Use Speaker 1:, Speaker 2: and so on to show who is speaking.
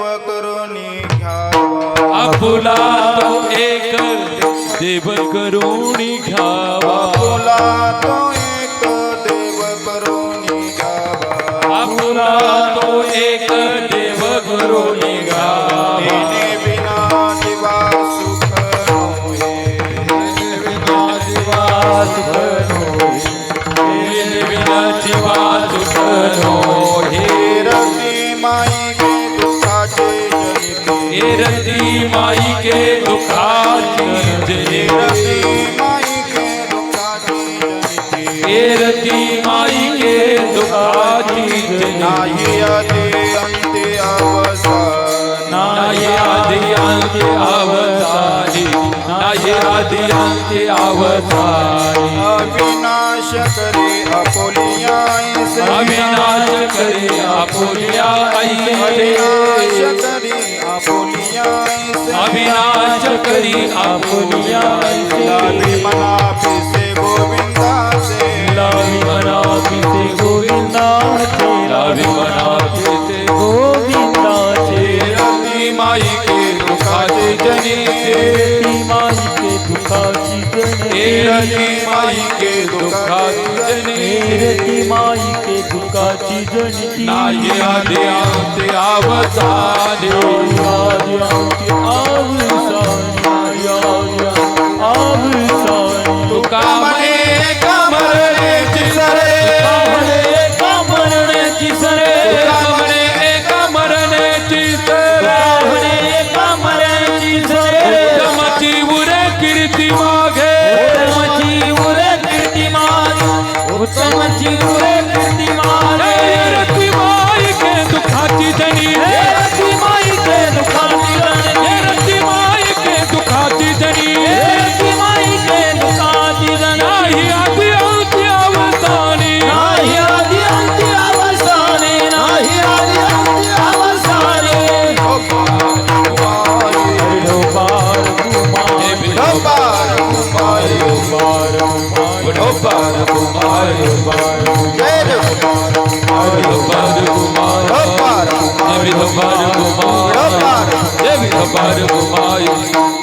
Speaker 1: देव करुणी घ्यावा
Speaker 2: आपुला तो एक देव करुणी घ्यावा
Speaker 1: आपुला तो एक देव करुणी घ्यावा
Speaker 2: आपुला तो एक देव करुणी घ्यावा
Speaker 1: तिने बिना जीवा सुख नोहे
Speaker 2: बिना जीवा सुख नोहे बिना जीवा सुख नोहे
Speaker 1: रती माई के दुखाचे जनिते
Speaker 2: रती माई के दुखाची जनिते
Speaker 1: रती माई के दुखाचे जनिते
Speaker 2: रती माई के दुखाची जनिते
Speaker 1: नाही आदि अंते अवसान
Speaker 2: नाही आदि अंते अवसानी नाही आदि अंते अवसानी
Speaker 1: अविनाश करे आपुलिया ऐसे
Speaker 2: अविनाश करे आपुलिया
Speaker 1: अविनाश
Speaker 2: ऐसे
Speaker 1: करे आपुलिया ऐसे
Speaker 2: अविनाश करी आपुलिया ऐसे
Speaker 1: लाली मना पिसे गोविंदा से
Speaker 2: लावी मना पिसे गोविंदा चे लावी मना पिसे गोविंदा चे रती माई के दुखाचे जनिते माई के दुखाची जनिते रती माई के दुखाची जनिते रती माई के दुखाची जनिते नाही आदि अंते अवसानी आदि अंते अवसानी अवसानी तुका म्हणे कमरण्याची सरे म्हणे कमरण्याची सरे म्हणे कमरण्याची सरे म्हणे कमरण्याची सरे तमची उरे कीर्ती मागे तमची उरे कीर्ती मागे तमची उरे कीर्ती मागे रती माई के दुखाची जनी रती माई के दुखाची जनी रती माई के दुखाची जनी रती माई के दुखाची जनी नाही आदि अंती अवसानी नाही आदि अंती अवसानी नाही आदि अंती अवसानी विठोबार कुमार
Speaker 1: विठोबार कुमार
Speaker 2: विठोबार कुमार
Speaker 1: जय विठोबार
Speaker 2: विठोबार कुमार
Speaker 1: विठोबार
Speaker 2: विठोबार कुमार
Speaker 1: विठोबार
Speaker 2: विठोबार कुमार